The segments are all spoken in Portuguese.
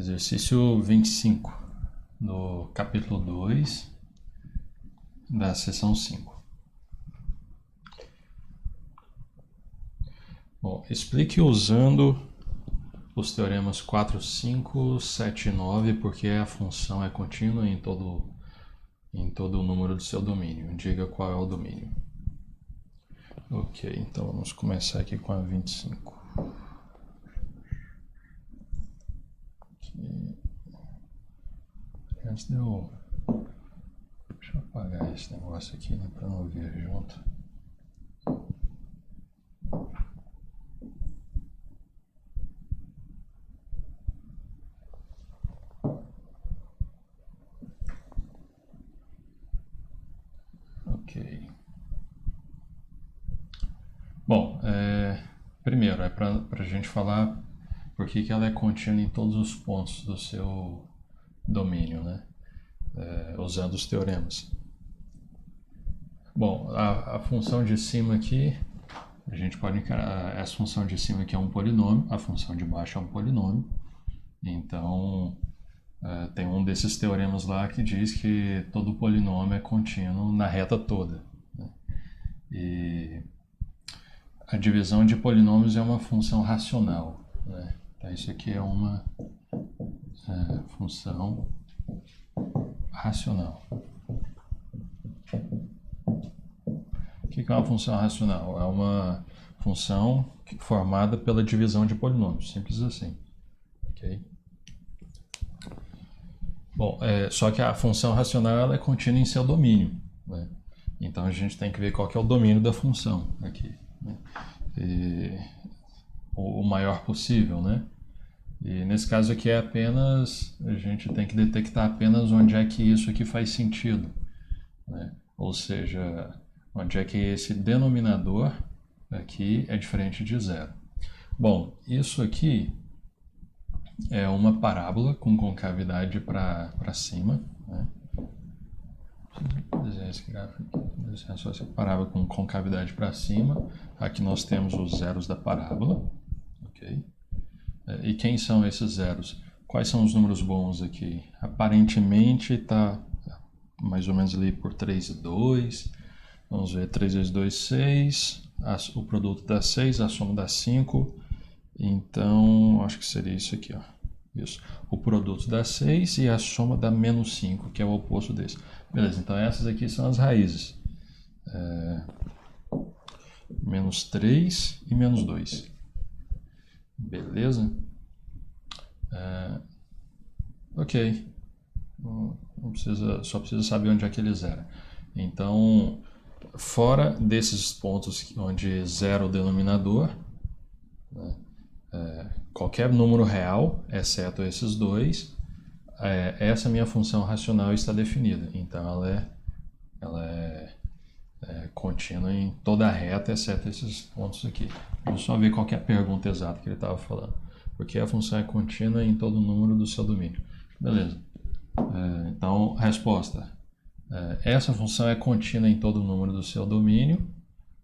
Exercício 25, do capítulo 2, da seção 5. Bom, explique usando os teoremas 4, 5, 7 e 9 porque a função é contínua em todo o número do seu domínio. Diga qual é o domínio. Ok, então vamos começar aqui com a 25. Antes de eu... Deixa eu apagar esse negócio aqui, né, para não vir junto. Ok. Bom, primeiro é para a gente falar por que ela é contínua em todos os pontos do seu domínio, né? Usando os teoremas. Bom, a função de cima aqui, a gente pode encarar, essa função de cima aqui é um polinômio, a função de baixo é um polinômio. Então, tem um desses teoremas lá que diz que todo polinômio é contínuo na reta toda, né? E a divisão de polinômios é uma função racional, né? Então, isso aqui é uma função racional. O que é uma função racional? É uma função formada pela divisão de polinômios, simples assim. Okay? Bom, só que a função racional ela é contínua em seu domínio, né? Então a gente tem que ver qual que é o domínio da função aqui, né? O maior possível, né? E nesse caso aqui a gente tem que detectar apenas onde é que isso aqui faz sentido, né? Ou seja, onde é que esse denominador aqui é diferente de zero. Bom, isso aqui é uma parábola com concavidade para cima, né? Desenhar esse gráfico aqui. Desenhar só essa parábola com concavidade para cima. Aqui nós temos os zeros da parábola. Okay? E quem são esses zeros? Quais são os números bons aqui? Aparentemente está mais ou menos ali por 3 e 2. Vamos ver, 3 vezes 2, 6. O produto dá 6, a soma dá 5. Então, acho que seria isso aqui, ó. Isso. O produto dá 6 e a soma dá menos 5, que é o oposto desse. Beleza, então essas aqui são as raízes. Menos 3 e menos 2. Beleza? Ok. Só precisa saber onde é que ele zera. Então, fora desses pontos onde zera o denominador, né, qualquer número real, exceto esses dois, essa minha função racional está definida. Então, ela é contínua em toda a reta, exceto esses pontos aqui. Vou só ver qual que é a pergunta exata que ele estava falando. Porque a função é contínua em todo o número do seu domínio. Beleza. Então, resposta. Essa função é contínua em todo o número do seu domínio,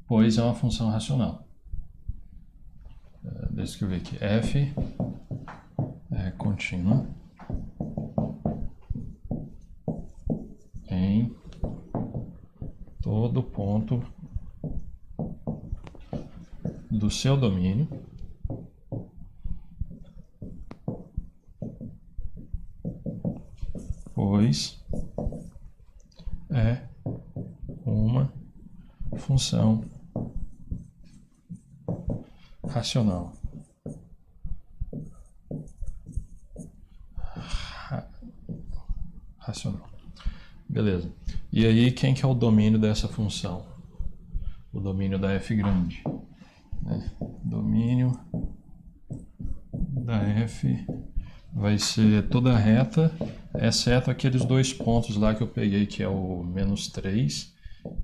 pois é uma função racional. Deixa eu escrever aqui. F é contínua em todo ponto do seu domínio, pois é uma função racional. Racional. Beleza. E aí, quem que é o domínio dessa função? O domínio da f grande, né? Domínio da f vai ser toda a reta, exceto aqueles dois pontos lá que eu peguei, que é o menos 3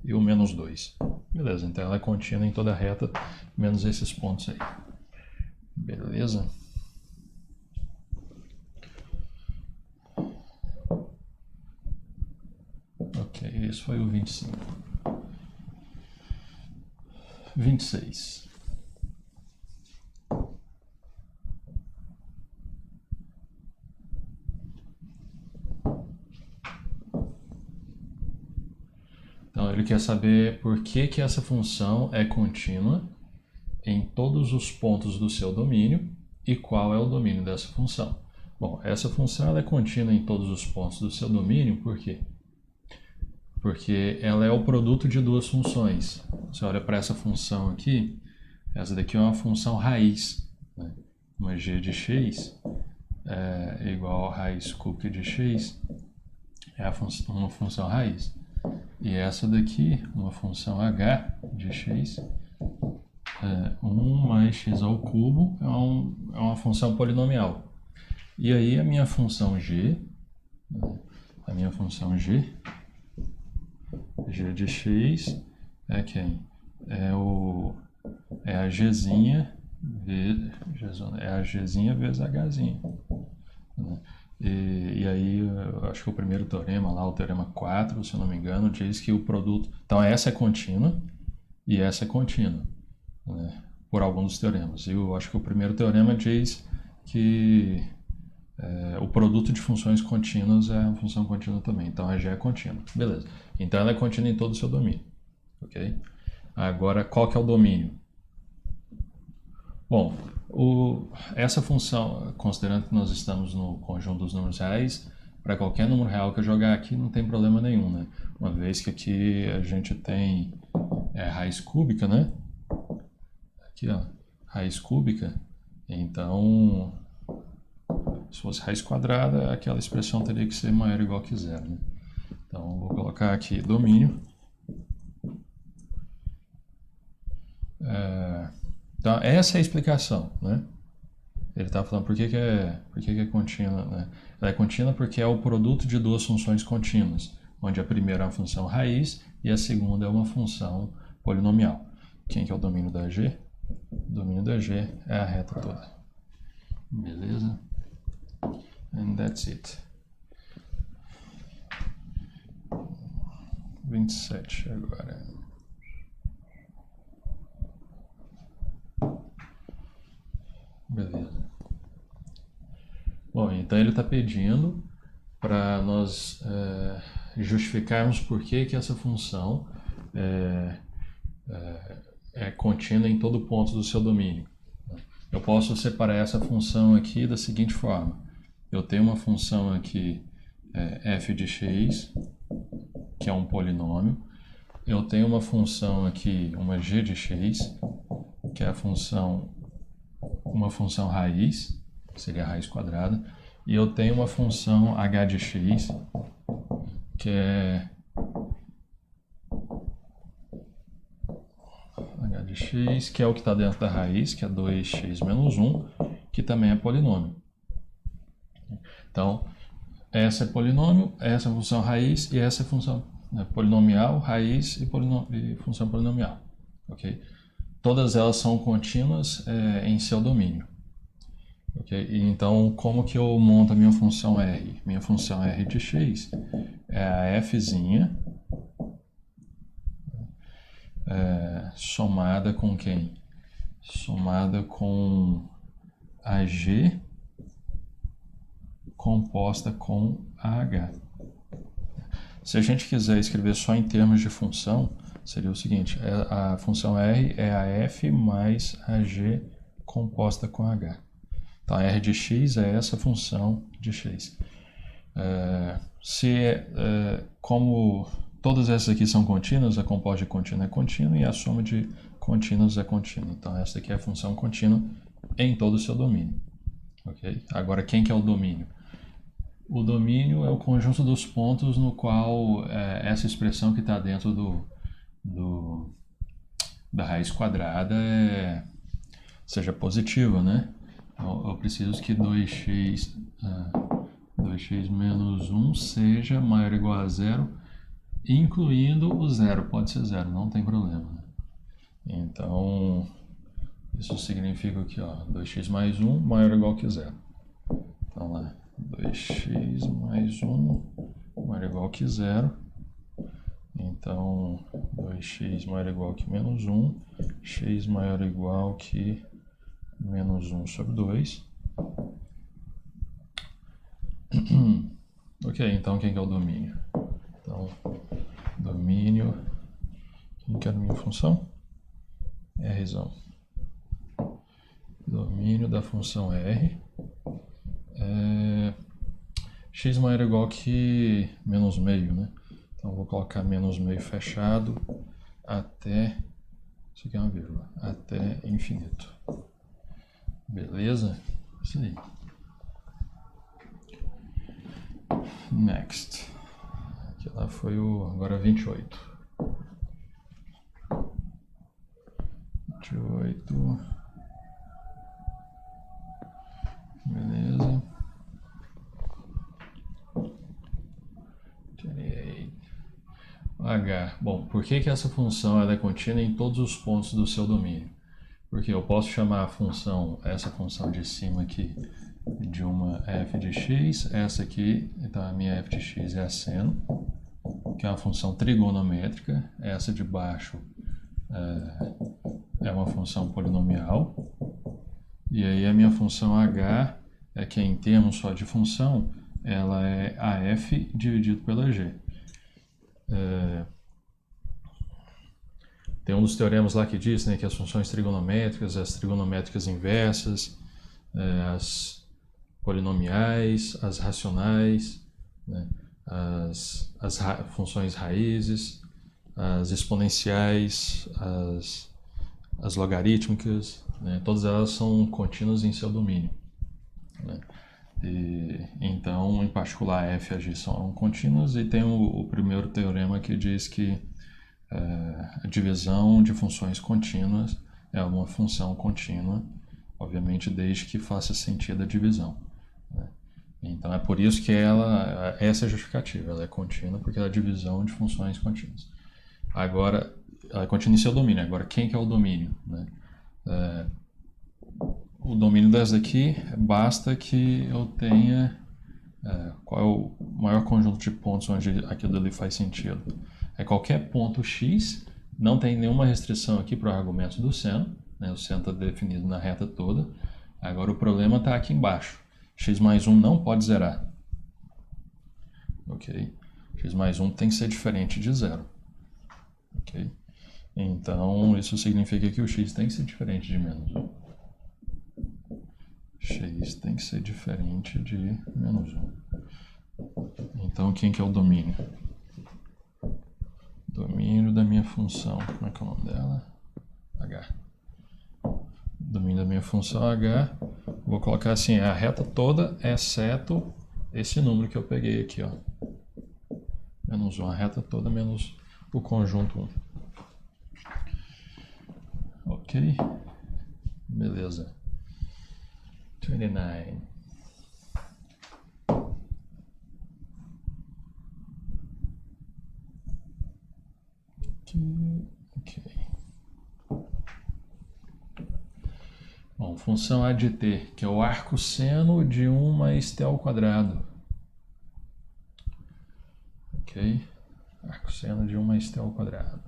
e o menos 2. Beleza, então ela é contínua em toda a reta, menos esses pontos aí. Beleza? Ok, esse foi o 25. 26. ele quer saber por que essa função é contínua em todos os pontos do seu domínio e qual é o domínio dessa função. Bom, essa função ela é contínua em todos os pontos do seu domínio, por quê? Porque ela é o produto de duas funções. Você olha para essa função aqui, essa daqui é uma função raiz, né? Uma g de x é igual a raiz cúbica de x, é uma função raiz. E essa daqui, uma função h de x, 1 mais x ao cubo, é uma função polinomial. E aí a minha função g, g de x é quem? É a gzinha vezes hzinha. Né? E aí, eu acho que o primeiro teorema lá, o teorema 4, se eu não me engano, diz que o produto... Então, essa é contínua e essa é contínua, né? Por algum dos teoremas. E eu acho que o primeiro teorema diz que o produto de funções contínuas é uma função contínua também. Então, a g é contínua. Beleza. Então, ela é contínua em todo o seu domínio. Ok? Agora, qual que é o domínio? Bom, essa função, considerando que nós estamos no conjunto dos números reais, para qualquer número real que eu jogar aqui não tem problema nenhum, né? Uma vez que aqui a gente tem raiz cúbica, né? Aqui, ó, raiz cúbica. Então, se fosse raiz quadrada, aquela expressão teria que ser maior ou igual que zero, né? Então, vou colocar aqui domínio. Então, essa é a explicação, né? Ele está falando por que é contínua, né? Ela é contínua porque é o produto de duas funções contínuas, onde a primeira é uma função raiz e a segunda é uma função polinomial. Quem que é o domínio da G? O domínio da G é a reta toda. Beleza? And that's it. 27 agora. Beleza. Bom, então ele está pedindo para nós justificarmos por que essa função é contínua em todo ponto do seu domínio. Eu posso separar essa função aqui da seguinte forma. Eu tenho uma função aqui, f de x, que é um polinômio. Eu tenho uma função aqui, uma g de x, que é uma função raiz, que seria a raiz quadrada. E eu tenho uma função h de x, que é h de x, que é o que está dentro da raiz, que é 2x menos 1, que também é polinômio. Então, essa é polinômio, essa é a função raiz e essa é a função polinomial, raiz e função polinomial. Okay? Todas elas são contínuas em seu domínio. Okay? E então, como que eu monto a minha função R? Minha função R de x é a fzinha somada com quem? Somada com a G composta com a H. Se a gente quiser escrever só em termos de função, seria o seguinte, a função R é a f mais a G composta com a H. Então, a R de x é essa função de x. Como todas essas aqui são contínuas, a composta de contínua é contínua e a soma de contínuos é contínua. Então, essa aqui é a função contínua em todo o seu domínio. Okay? Agora, quem que é o domínio? O domínio é o conjunto dos pontos no qual essa expressão que está dentro da raiz quadrada seja positiva, né? Então, eu preciso que 2x menos 1 seja maior ou igual a zero, incluindo o zero. Pode ser zero, não tem problema. Né? Então, isso significa que 2x mais 1 maior ou igual que zero. Então, lá, 2x mais 1 maior ou igual que zero. Então, 2x maior ou igual que menos 1, x maior ou igual que menos 1 sobre 2. Ok, então quem que é o domínio? Então, domínio que era a minha função? Rzão. Domínio da função R é x maior ou igual que menos meio, né? Então vou colocar menos meio fechado até, isso aqui é uma vírgula, até infinito. Beleza? Isso aí. Next. Aqui lá foi o, agora 28. 28. Beleza. 28. H. Bom, por que essa função ela é contínua em todos os pontos do seu domínio? Porque eu posso chamar a função, essa função de cima aqui, de uma f de x, essa aqui, então a minha f de x é a seno, que é uma função trigonométrica, essa de baixo é uma função polinomial, e aí a minha função h é que em termos só de função, ela é a f dividido pela g. Tem um dos teoremas lá que diz, né, que as funções trigonométricas, as trigonométricas inversas, as polinomiais, as racionais, né, as funções raízes, as exponenciais, as logarítmicas, né, todas elas são contínuas em seu domínio. Né? Então, em particular, f e a g são contínuas, e tem o primeiro teorema que diz que a divisão de funções contínuas é uma função contínua, obviamente desde que faça sentido a divisão. Né? Então é por isso que essa é a justificativa, ela é contínua porque ela é a divisão de funções contínuas. Agora, ela é contínua em seu domínio. Agora, quem que é o domínio? Né? O domínio dessa daqui, basta que eu tenha qual é o maior conjunto de pontos onde aquilo ali faz sentido. É qualquer ponto x, não tem nenhuma restrição aqui para o argumento do seno, né? O seno está definido na reta toda. Agora o problema está aqui embaixo. X mais 1 não pode zerar. Ok? X mais 1 tem que ser diferente de zero. Ok? Então isso significa que o x tem que ser diferente de menos 1. X tem que ser diferente de menos 1. Então quem que é o domínio? Domínio da minha função, como é que é o nome dela? H. Domínio da minha função H, vou colocar assim, a reta toda, exceto esse número que eu peguei aqui, ó. Menos 1, a reta toda menos o conjunto 1. Ok? Beleza. 29. Ok. Bom, função A de t, que é o arcosseno de 1 mais t ao quadrado. Ok? Arcosseno de 1 mais t ao quadrado.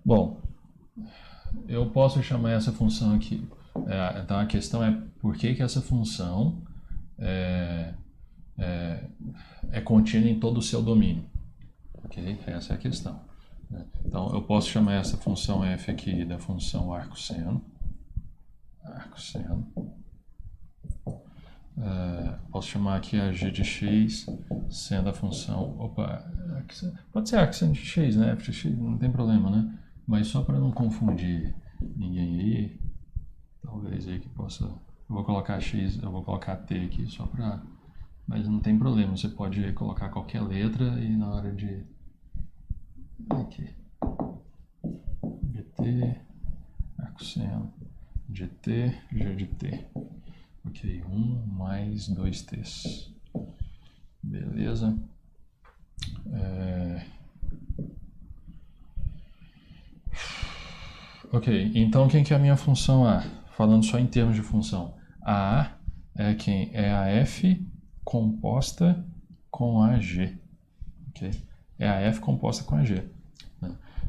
Bom, eu posso chamar essa função aqui. Então a questão é por que essa função é contínua em todo o seu domínio. Ok? Essa é a questão. Então, eu posso chamar essa função f aqui da função arcosseno. Posso chamar aqui a g de x sendo a função... pode ser arcosseno de x, né? F de x, não tem problema, né? Mas só para não confundir ninguém aí, talvez aí que possa... Eu vou colocar x, eu vou colocar t aqui só para... Mas não tem problema, você pode colocar qualquer letra e na hora de... Aqui. gt, arcosseno, gt, g de t. Ok, 1 mais 2t's. Beleza. Ok, então quem que é a minha função A? Falando só em termos de função. A é quem? É a f composta com a g. Ok? É a f composta com a g.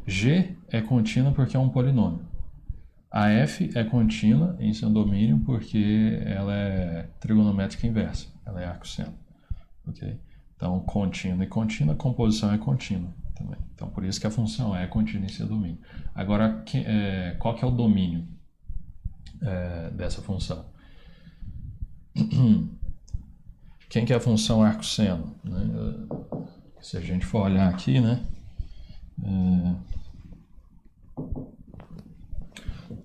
G é contínua porque é um polinômio. A f é contínua em seu domínio porque ela é trigonométrica inversa. Ela é arcosseno. Ok? Então, contínua e contínua, composição é contínua. também. Então, por isso que a função é contínua em seu domínio. Agora, qual que é o domínio dessa função? Quem que é a função arcosseno? Né? Se a gente for olhar aqui, né?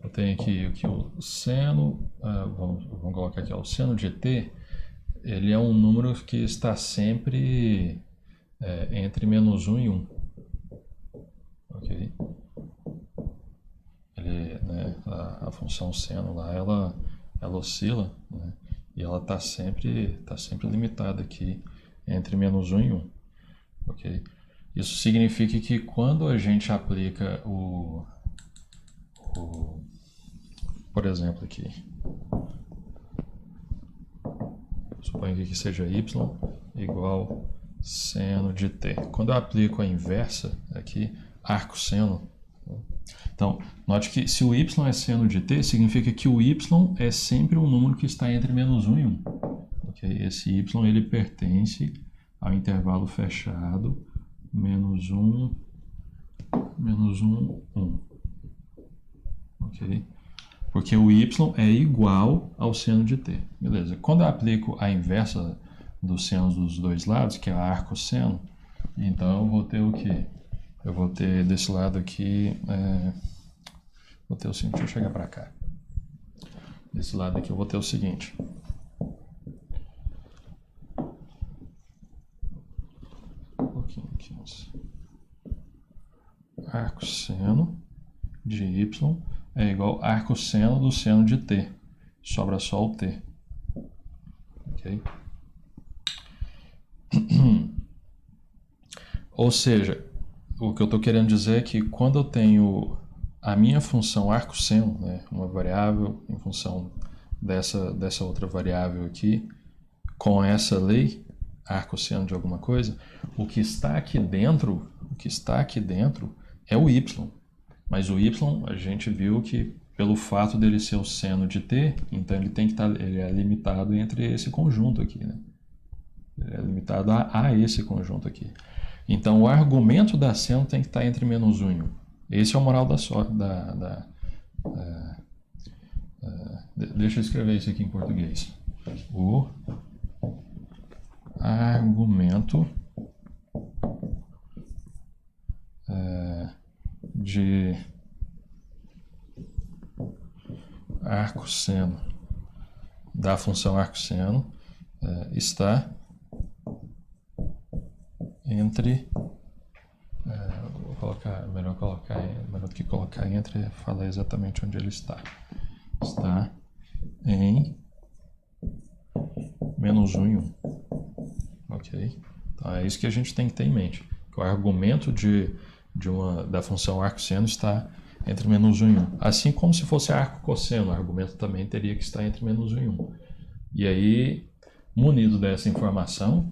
Eu tenho aqui o seno, vamos colocar aqui, o seno de t, ele é um número que está sempre entre -1 e 1. Ok? Né, a função seno lá, ela oscila, né? E ela está sempre limitada aqui entre -1 e 1. Ok? Isso significa que quando a gente aplica por exemplo aqui, suponho que seja y igual seno de t. Quando eu aplico a inversa aqui, arcosseno, então, note que se o y é seno de t, significa que o y é sempre um número que está entre -1 e 1. Okay? Esse y ele pertence ao intervalo fechado -1, 1. Ok? Porque o y é igual ao seno de t. Beleza. Quando eu aplico a inversa dos senos dos dois lados, que é a arcosseno, então eu vou ter o quê? Eu vou ter desse lado aqui, vou ter o seguinte, deixa eu chegar para cá. Desse lado aqui eu vou ter o seguinte. Um pouquinho aqui. Arcosseno de y é igual a arcosseno do seno de t. Sobra só o t. Ok? Ou seja, o que eu estou querendo dizer é que quando eu tenho a minha função arcosseno, né, uma variável em função dessa outra variável aqui, com essa lei, arcosseno de alguma coisa, o que está aqui dentro é o y. Mas o y, a gente viu que pelo fato dele ser o seno de t, então ele é limitado entre esse conjunto aqui, né? Ele é limitado a esse conjunto aqui. Então o argumento da seno tem que estar entre -1 e 1. Esse é o moral da sorte. Deixa eu escrever isso aqui em português. O argumento de arcosseno da função arcosseno está entre melhor do que colocar entre é falar exatamente onde ele está em -1 e 1. Ok? Então é isso que a gente tem que ter em mente, que o argumento da função arcosseno está entre -1 e 1. Assim como se fosse arco-cosseno, o argumento também teria que estar entre -1 e 1. E aí, munido dessa informação,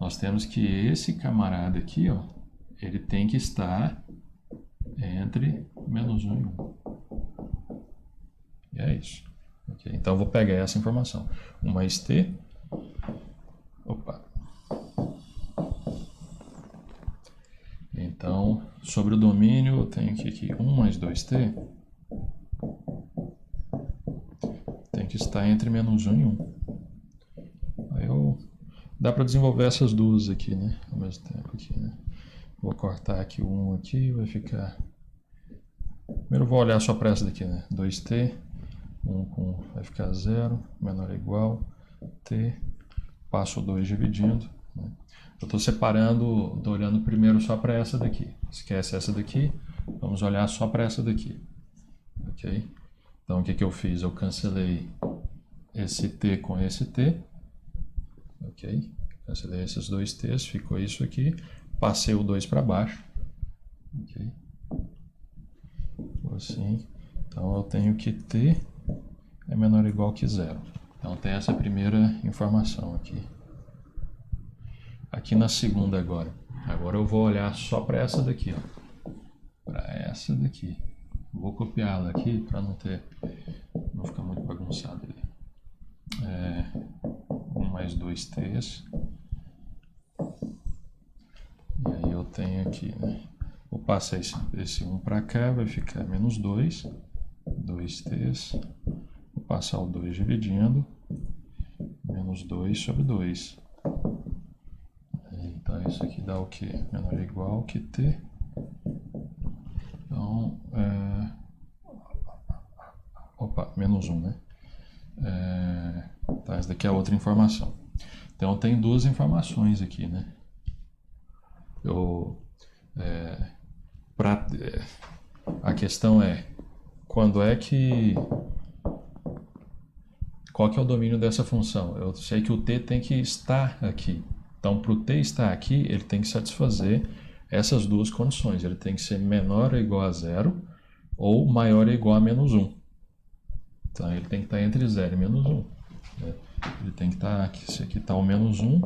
nós temos que esse camarada aqui, ó, ele tem que estar entre -1 e 1. E é isso. Okay? Então, eu vou pegar essa informação. 1 mais t. Então, sobre o domínio, eu tenho aqui 1 mais 2t tem que estar entre -1 e 1. Aí dá para desenvolver essas duas aqui, né? Ao mesmo tempo aqui, né? Vou cortar aqui o 1 aqui, vai ficar... Primeiro eu vou olhar só para essa daqui, né? 2t, 1 vai ficar 0, menor ou igual, t, passo o 2 dividindo, né? Eu estou separando, estou olhando primeiro só para essa daqui. Esquece essa daqui, vamos olhar só para essa daqui. Ok? Então, o que eu fiz? Eu cancelei esse t com esse t. Ok? Cancelei esses dois t's, ficou isso aqui. Passei o 2 para baixo. Ok? Assim. Então, eu tenho que t é menor ou igual que 0. Então, tem essa primeira informação aqui. Aqui na segunda agora. Agora eu vou olhar só para essa daqui, ó. Para essa daqui. Vou copiá-la aqui para não ficar muito bagunçado ali. 1 mais 2t's. E aí eu eu tenho aqui, né? Vou passar esse 1 para cá, vai ficar menos 2, 2t. Vou passar o 2 dividindo, menos 2 sobre 2. Então, isso aqui dá o quê? Menor ou igual que t. Então, opa, menos 1, né? Tá, essa daqui é outra informação. Então, tem duas informações aqui, né? A questão é, qual que é o domínio dessa função? Eu sei que o t tem que estar aqui. Então, para o t estar aqui, ele tem que satisfazer essas duas condições. Ele tem que ser menor ou igual a 0 ou maior ou igual a menos 1. Então, ele tem que estar entre 0 e menos 1. Né? Ele tem que estar aqui. Se aqui está o menos 1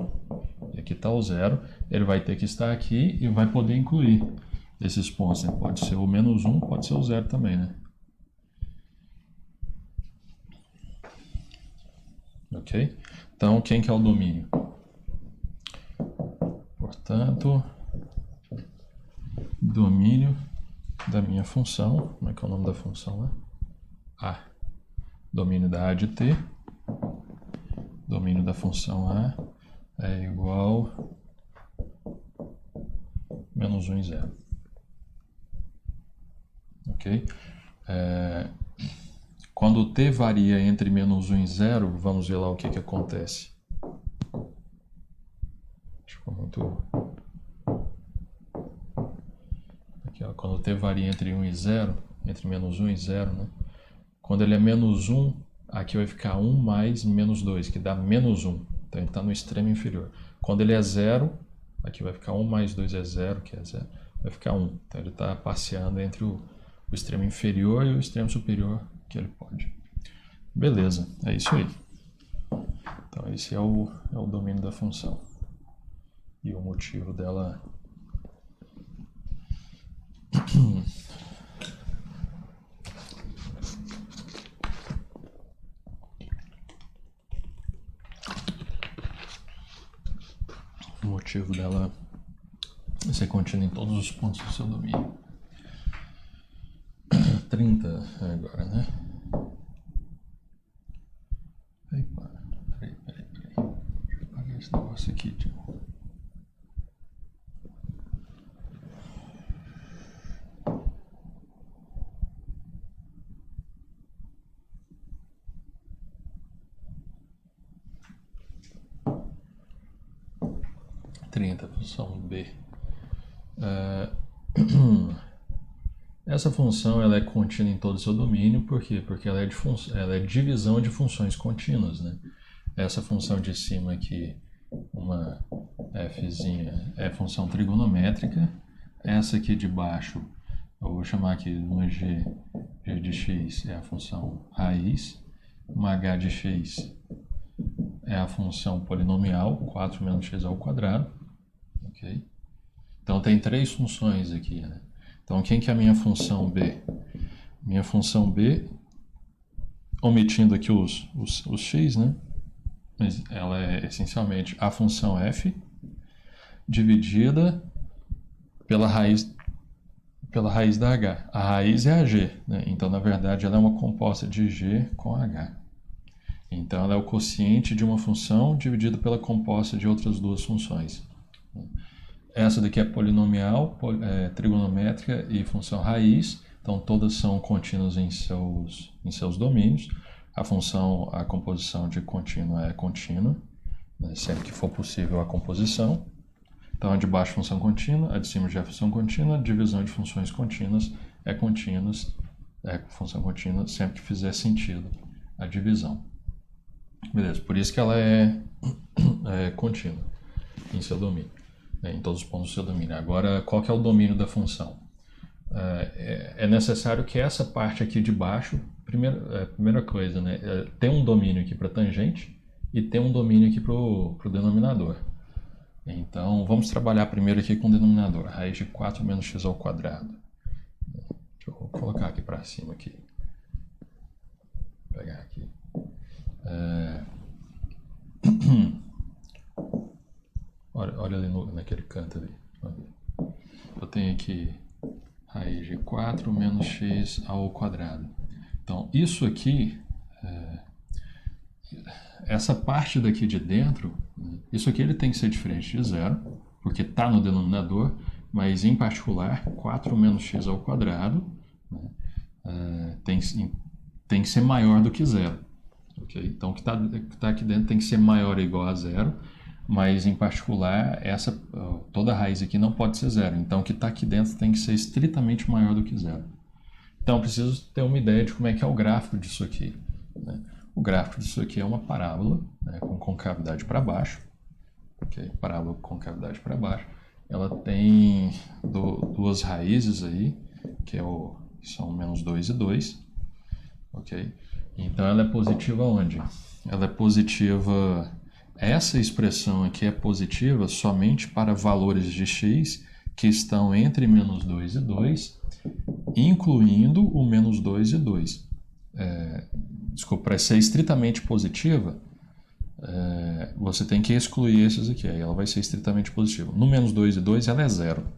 e aqui está o 0, ele vai ter que estar aqui e vai poder incluir esses pontos. Né? Pode ser o menos 1, pode ser o 0 também, né? Ok? Então, quem que é o domínio? Portanto, domínio da minha função, como é que é o nome da função lá? A. Domínio da A de t, domínio da função A é igual a menos 1 e 0. Ok? Quando o t varia entre menos 1 e 0, vamos ver lá o que acontece. Ficou muito... Aqui, ó, quando o t varia entre 1 e 0, entre menos 1 e 0, né? Quando ele é menos 1, aqui vai ficar 1 mais menos 2, que dá menos 1. Então ele está no extremo inferior. Quando ele é 0, aqui vai ficar 1 mais 2 é 0, que é 0. Vai ficar 1. Então ele está passeando entre o extremo inferior e o extremo superior que ele pode. Beleza, é isso aí. Então esse é o domínio da função. E o motivo dela... O motivo dela ser contínua em todos os pontos do seu domínio. 30 agora, né? Peraí. Deixa eu apagar esse negócio aqui, tipo. Função B. Essa função ela é contínua em todo o seu domínio, por quê? Porque ela é divisão de funções contínuas, né? Essa função de cima aqui, uma fzinha, é função trigonométrica. Essa aqui de baixo, eu vou chamar aqui uma g de x é a função raiz, uma h de x é a função polinomial, 4 menos x ao quadrado. Okay? Então tem três funções aqui, né? Então quem que é a minha função B? Minha função B, omitindo aqui os x, né? Mas ela é essencialmente a função f dividida pela raiz da h. A raiz é a g, né? Então na verdade ela é uma composta de g com h. Então ela é o quociente de uma função dividido pela composta de outras duas funções. Essa daqui é polinomial, trigonométrica e função raiz. Então todas são contínuas em seus domínios. A composição de contínua é contínua, né, sempre que for possível a composição. Então a de baixo função contínua, a de cima já é função contínua, a divisão de funções contínuas é função contínua sempre que fizer sentido a divisão. Beleza, por isso que ela é contínua em seu domínio, né, em todos os pontos do seu domínio. Agora, qual que é o domínio da função? É necessário que essa parte aqui de baixo, primeira coisa, né, tem um domínio aqui para tangente e tem um domínio aqui para o denominador. Então, vamos trabalhar primeiro aqui com o denominador, raiz de 4 menos x ao quadrado. Deixa eu colocar aqui para cima aqui. Vou pegar aqui. Olha ali naquele canto ali. eu tenho aqui raiz de 4 menos x ao quadrado. Então, isso aqui, essa parte daqui de dentro, isso aqui ele tem que ser diferente de zero, porque está no denominador, mas em particular, 4 menos x ao quadrado, né, tem que ser maior do que zero. Okay? Então, o que está aqui dentro tem que ser maior ou igual a zero, mas em particular, toda a raiz aqui não pode ser zero. Então, o que está aqui dentro tem que ser estritamente maior do que zero. Então, eu preciso ter uma ideia de como é que é o gráfico disso aqui. Né? O gráfico disso aqui é uma parábola, né, com concavidade para baixo. Okay? Parábola com concavidade para baixo. Ela tem duas raízes aí, são menos 2 e 2. Okay? Então, ela é positiva onde? Ela é positiva... Essa expressão aqui é positiva somente para valores de x que estão entre menos 2 e 2, incluindo o menos 2 e 2. Desculpa, para ser estritamente positiva, você tem que excluir esses aqui, aí ela vai ser estritamente positiva. No menos 2 e 2 ela é zero.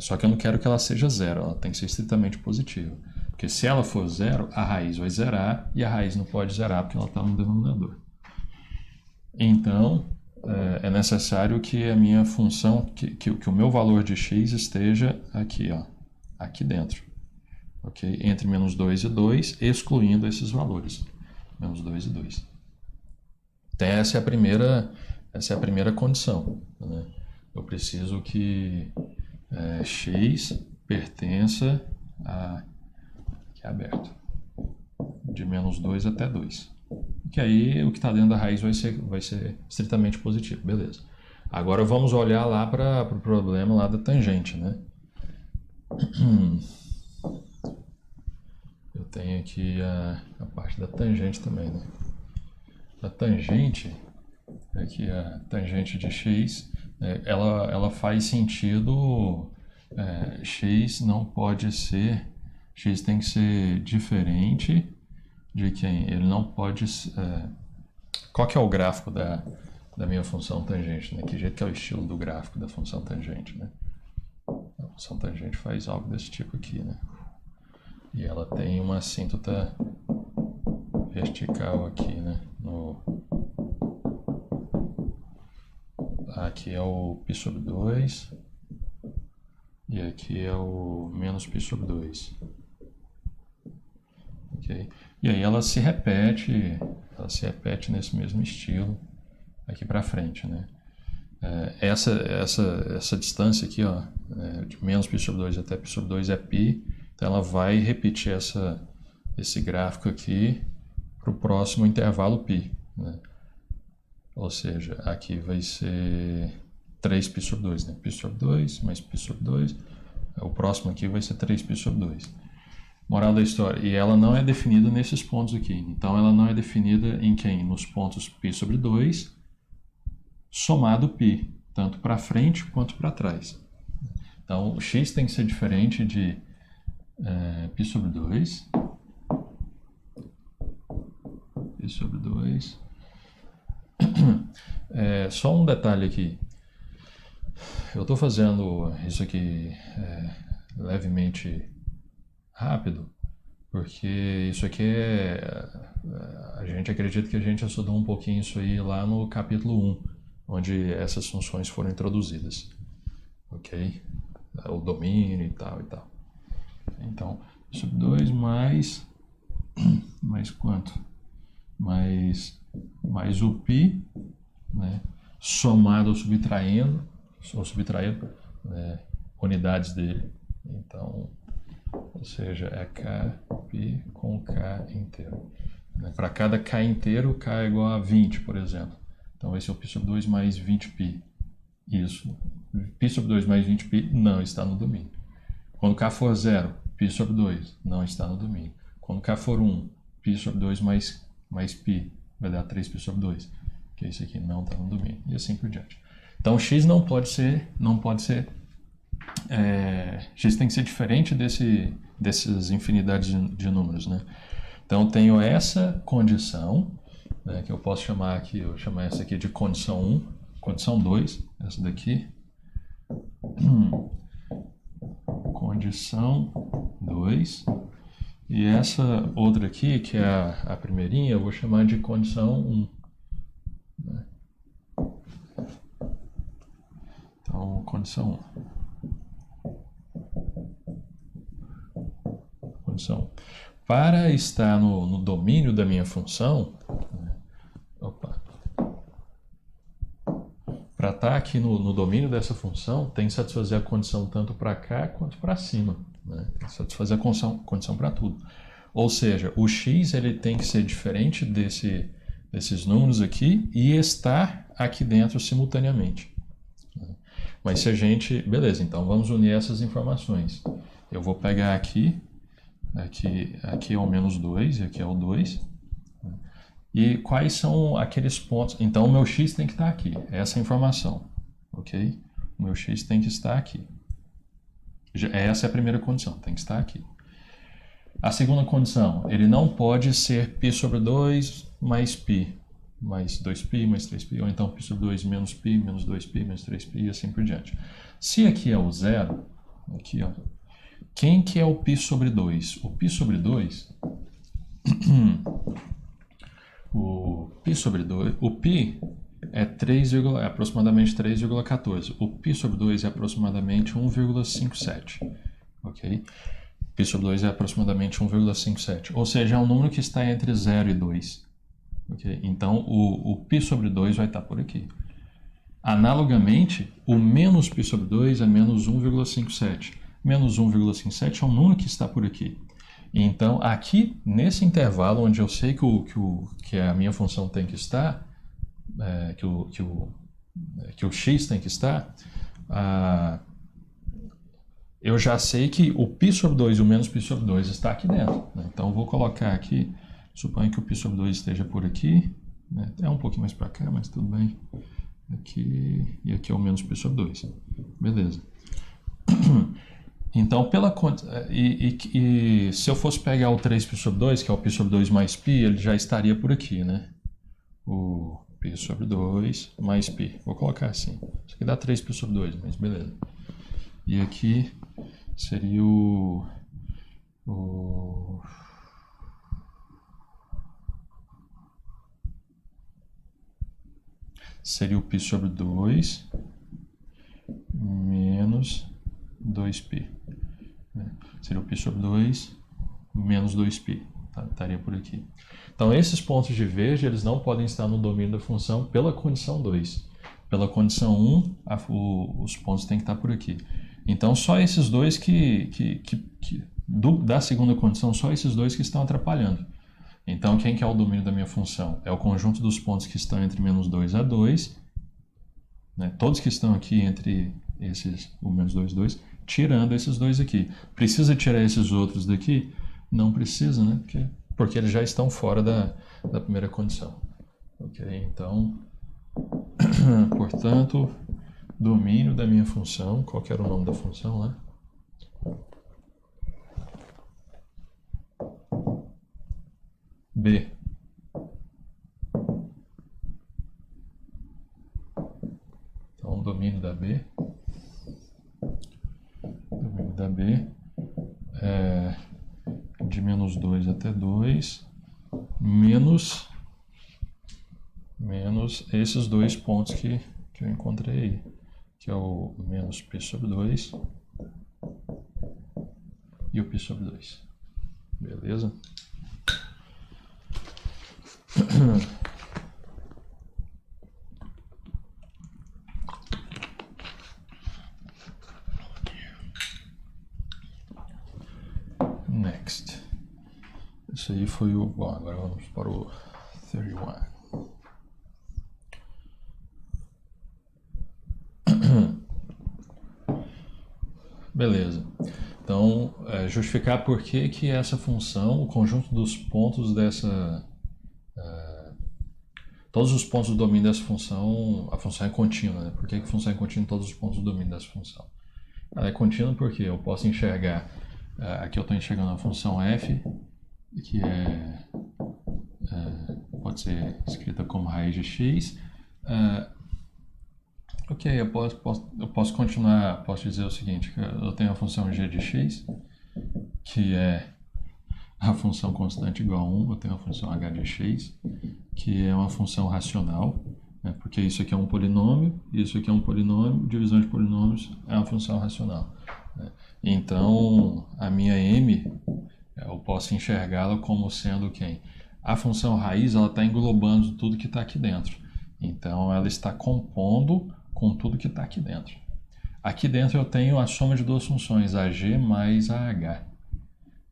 Só que eu não quero que ela seja zero, ela tem que ser estritamente positiva. Porque se ela for zero, a raiz vai zerar, e a raiz não pode zerar porque ela está no denominador. Então, é necessário que a minha função, que o meu valor de x esteja aqui, aqui dentro. Okay? Entre menos 2 e 2, excluindo esses valores. Menos 2 e 2. Então, essa é a primeira condição. Né? Eu preciso que x pertença a... Aqui é aberto. De menos 2 até 2. Que aí o que está dentro da raiz vai ser estritamente positivo, beleza. Agora vamos olhar lá para o problema lá da tangente, né? Eu tenho aqui a parte da tangente também, né? A tangente, aqui a tangente de x, ela faz sentido, x não pode ser, x tem que ser diferente de quem? Ele não pode... qual que é o gráfico da minha função tangente? Né? Que jeito que é o estilo do gráfico da função tangente? Né? A função tangente faz algo desse tipo aqui. Né? E ela tem uma assíntota vertical aqui. Né? Aqui é o π sobre 2. E aqui é o menos π sobre 2. Okay? E aí ela se repete nesse mesmo estilo aqui para frente, né? Essa distância aqui, de menos π sobre 2 até π sobre 2 é π, então ela vai repetir esse gráfico aqui para o próximo intervalo π, né? Ou seja, aqui vai ser 3π sobre 2, né? π sobre 2 mais π sobre 2, o próximo aqui vai ser 3π sobre 2. Moral da história, e ela não é definida nesses pontos aqui. Então, ela não é definida em quem? Nos pontos π sobre 2, somado π, tanto para frente quanto para trás. Então, o x tem que ser diferente de π sobre 2, π sobre 2. Só um detalhe aqui. Eu estou fazendo isso aqui levemente rápido, porque isso aqui a gente acredita que a gente estudou um pouquinho isso aí lá no capítulo 1, onde essas funções foram introduzidas, ok? O domínio e tal e tal. Então, sobre 2 mais quanto? Mais o π, né? Somado ou subtraindo unidades dele. Então, ou seja, é kπ com k inteiro. Para cada k inteiro, k é igual a 20, por exemplo. Então vai ser o π sobre 2 mais 20π. Isso. π sobre 2 mais 20π não está no domínio. Quando k for 0, π sobre 2 não está no domínio. Quando k for 1, π sobre 2 mais π vai dar 3π sobre 2. Que isso aqui não está no domínio. E assim por diante. Então x não pode ser x tem que ser diferente dessas infinidades de números, né? Então, eu tenho essa condição, né, que eu posso chamar aqui, eu vou chamar essa aqui de condição 1, condição 2, essa daqui. condição 2. E essa outra aqui, que é a primeirinha, eu vou chamar de condição 1. Né? Então, condição 1. Condição 1. Para estar no domínio da minha função, né? Para estar aqui no domínio dessa função, tem que satisfazer a condição tanto para cá quanto para cima. Né? Tem que satisfazer a condição para tudo. Ou seja, o x ele tem que ser diferente desses números aqui e estar aqui dentro simultaneamente. Mas se a gente... Beleza, então vamos unir essas informações. Eu vou pegar aqui é o menos 2 e aqui é o 2. E quais são aqueles pontos? Então, o meu x tem que estar aqui, essa informação, ok? O meu x tem que estar aqui. Essa é a primeira condição, tem que estar aqui. A segunda condição, ele não pode ser π sobre 2 mais π, mais 2π, mais 3π, ou então π sobre 2 menos π, menos 2π, menos 3π e assim por diante. Se aqui é o zero, aqui, ó, quem que é o π sobre 2? O π sobre 2... O π sobre 2, o π é aproximadamente 3,14. O π sobre 2 é aproximadamente 1,57. Ok? Π sobre 2 é aproximadamente 1,57. Ou seja, é um número que está entre 0 e 2. Okay? Então, o π sobre 2 vai estar por aqui. Analogamente, o menos π sobre 2 é menos 1,57. Menos 1,57 é um número que está por aqui. Então, aqui, nesse intervalo, onde eu sei que a minha função tem que estar, que o x tem que estar, eu já sei que o π sobre 2 e o menos π sobre 2 está aqui dentro. Né? Então, eu vou colocar aqui, suponho que o π sobre 2 esteja por aqui, né? É um pouquinho mais para cá, mas tudo bem. Aqui, e aqui é o menos π sobre 2. Beleza. Então, se eu fosse pegar o 3π sobre 2, que é o π sobre 2 mais π, ele já estaria por aqui, né? O π sobre 2 mais π. Vou colocar assim. Isso aqui dá 3π sobre 2, mas beleza. E aqui seria seria o π sobre 2 menos 2π. Seria o π sobre 2 menos 2π. Tá? Estaria por aqui. Então, esses pontos de verde, eles não podem estar no domínio da função pela condição 2. Pela condição 1, os pontos têm que estar por aqui. Então, só esses dois da segunda condição, só esses dois que estão atrapalhando. Então, quem que é o domínio da minha função? É o conjunto dos pontos que estão entre menos 2 a 2, né? Todos que estão aqui entre o menos 2 e 2, tirando esses dois aqui. Precisa tirar esses outros daqui? Não precisa, né? Porque eles já estão fora da primeira condição. Ok? Então, portanto, domínio da minha função, qual que era o nome da função, né? B. Então, domínio da B. Domínio da B é de menos 2 até 2, menos esses dois pontos que eu encontrei aí, que é o menos π sobre 2 e o π sobre 2. Beleza? Next. Isso aí foi o... Bom, agora vamos para o 31. Beleza. Então, justificar por que essa função, o conjunto dos pontos dessa... todos os pontos do domínio dessa função, a função é contínua, né? Por que a função é contínua em todos os pontos do domínio dessa função? Ela é contínua porque eu posso enxergar... aqui eu estou enxergando a função f, que pode ser escrita como raiz de x, Ok, eu posso continuar, posso dizer o seguinte, que eu tenho a função g de x, que é a função constante igual a 1, eu tenho a função h de x, que é uma função racional, né, porque isso aqui é um polinômio, isso aqui é um polinômio, divisão de polinômios é uma função racional. Né? Então, a minha m, eu posso enxergá-la como sendo quem? A função raiz, ela está englobando tudo que está aqui dentro. Então, ela está compondo com tudo que está aqui dentro. Aqui dentro eu tenho a soma de duas funções, a g mais a h.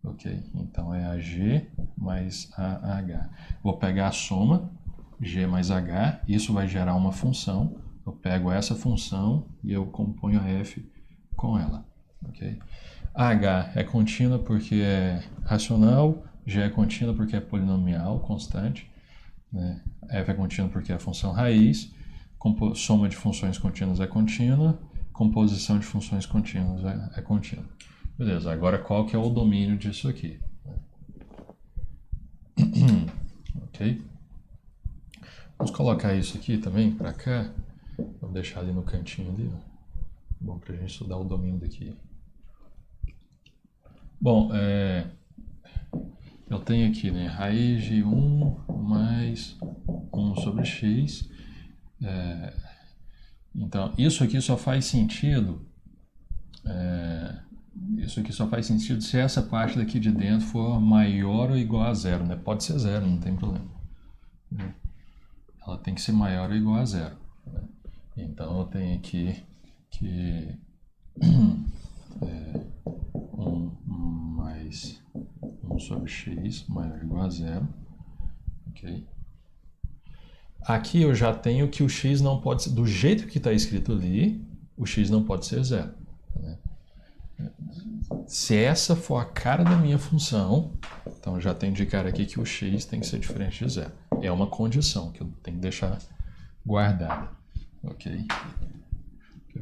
Ok? Então é a g mais a h. Vou pegar a soma, g mais h, isso vai gerar uma função. Eu pego essa função e eu componho a f com ela. Ok? A h é contínua porque é racional, g é contínua porque é polinomial, constante. Né? F é contínua porque é a função raiz, soma de funções contínuas é contínua, composição de funções contínuas é contínua. Beleza, agora qual que é o domínio disso aqui? Ok? Vamos colocar isso aqui também para cá. Vamos deixar ali no cantinho ali. Ó. Bom, para a gente estudar o domínio daqui. Bom, eu tenho aqui, né, raiz de 1 mais 1 sobre x. Então, isso aqui só faz sentido. Isso aqui só faz sentido se essa parte daqui de dentro for maior ou igual a zero, né? Pode ser zero, não tem problema. Ela tem que ser maior ou igual a zero. Né? Então eu tenho aqui que 1 mais 1 sobre x maior ou igual a zero. Ok? Aqui eu já tenho que o x não pode ser, do jeito que está escrito ali, o x não pode ser zero. Né? Se essa for a cara da minha função, então já tem de cara aqui que o x tem que ser diferente de zero. É uma condição que eu tenho que deixar guardada. Ok?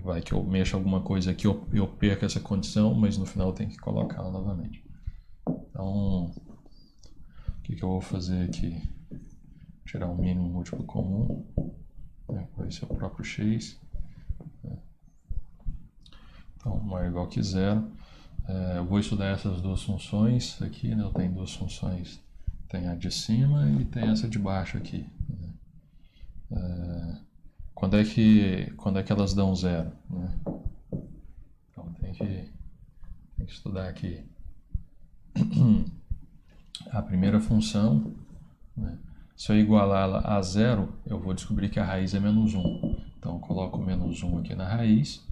Vai que eu mexo alguma coisa aqui, eu perco essa condição, mas no final eu tenho que colocá-la novamente. Então, o que eu vou fazer aqui? Tirar o mínimo múltiplo comum, né? Vai ser o próprio x. Né? Então, maior ou igual que zero. Eu vou estudar essas duas funções aqui, né? Eu tenho duas funções, tem a de cima e tem essa de baixo aqui. Né? Quando é que elas dão zero? Né? Então tem que estudar aqui a primeira função. Né? Se eu igualá-la a zero, eu vou descobrir que a raiz é menos 1. Então eu coloco menos 1 aqui na raiz.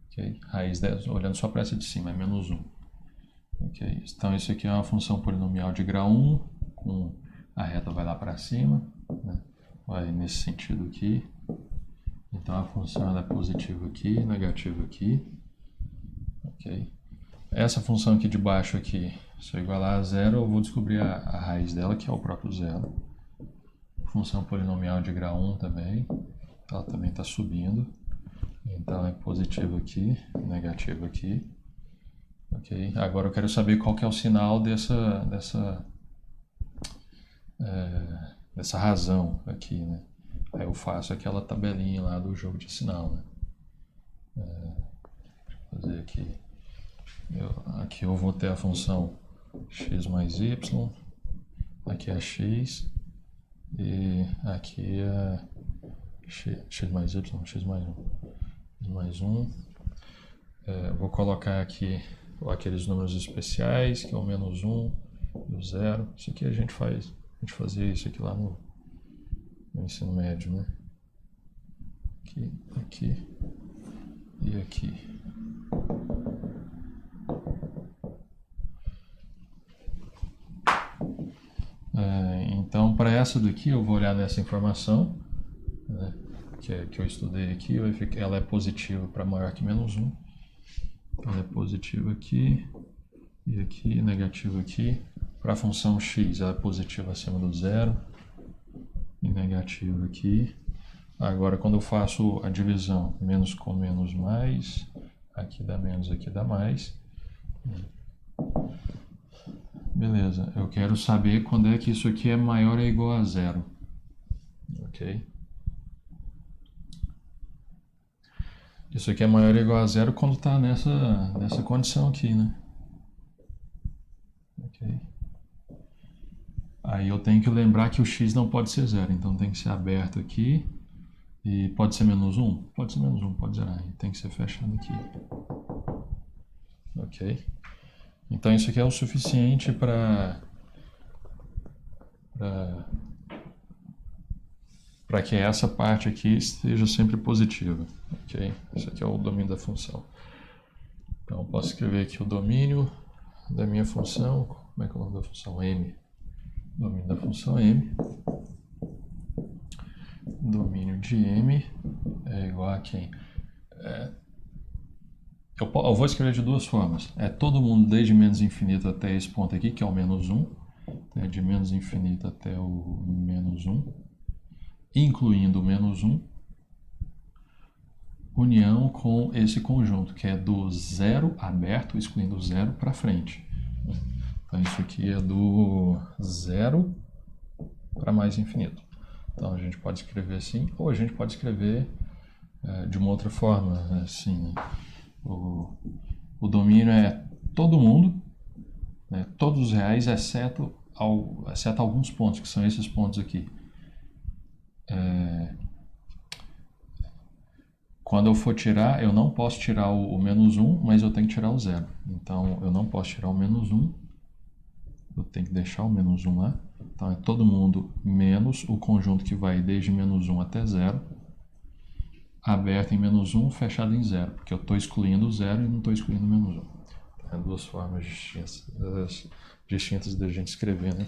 Okay? Raiz, olhando só para essa de cima, é menos 1. Okay? Então isso aqui é uma função polinomial de grau 1, com a reta vai lá para cima. Né? Vai nesse sentido aqui. Então a função ela é positiva aqui, negativa aqui. Ok? Essa função aqui de baixo aqui, se eu igualar a zero, eu vou descobrir a raiz dela, que é o próprio zero. Função polinomial de grau 1 também, ela também está subindo. Então é positivo aqui, negativo aqui. Ok? Agora eu quero saber qual que é o sinal dessa razão aqui, né? Aí eu faço aquela tabelinha lá do jogo de sinal, né? Vou fazer aqui. Aqui eu vou ter a função x mais y, aqui é x, e aqui é x mais y, x mais 1. X mais 1. Vou colocar aqui aqueles números especiais, que é o menos 1 e o 0. Isso aqui a gente fazia isso aqui lá no ensino médio, né? Aqui e aqui. Então, para essa daqui, eu vou olhar nessa informação, né, que eu estudei aqui, ela é positiva para maior que menos 1. Então, ela é positiva aqui e aqui, negativa aqui. Para a função x, ela é positiva acima do zero e negativa aqui. Agora, quando eu faço a divisão, menos com menos mais, aqui dá menos, aqui dá mais. Beleza, eu quero saber quando é que isso aqui é maior ou igual a zero. Ok? Isso aqui é maior ou igual a zero quando está nessa condição aqui, né? Ok. Aí eu tenho que lembrar que o x não pode ser zero, então tem que ser aberto aqui. E pode ser menos 1? Pode ser menos 1, pode zerar. E tem que ser fechado aqui. Ok. Então isso aqui é o suficiente para que essa parte aqui esteja sempre positiva. Ok? Isso aqui é o domínio da função. Então eu posso escrever aqui o domínio da minha função. Como é que é o nome da função? M. Domínio da função M. Domínio de M é igual a quem? Eu vou escrever de duas formas. É todo mundo desde menos infinito até esse ponto aqui, que é o menos 1. Então, é de menos infinito até o menos 1. Incluindo o menos 1. União com esse conjunto, que é do zero aberto, excluindo o zero, para frente. Então, isso aqui é do zero para mais infinito. Então, a gente pode escrever assim, ou a gente pode escrever de uma outra forma, assim. O domínio é todo mundo, né, todos os reais, exceto alguns pontos, que são esses pontos aqui. Quando eu for tirar, eu não posso tirar o menos 1, mas eu tenho que tirar o zero. Então, eu não posso tirar o menos 1. Eu tenho que deixar o menos 1 lá. Então, é todo mundo menos o conjunto que vai desde menos 1 até 0. Aberto em menos 1, fechado em 0. Porque eu estou excluindo o 0 e não estou excluindo o menos 1. Então, é duas formas distintas da gente escrever, né?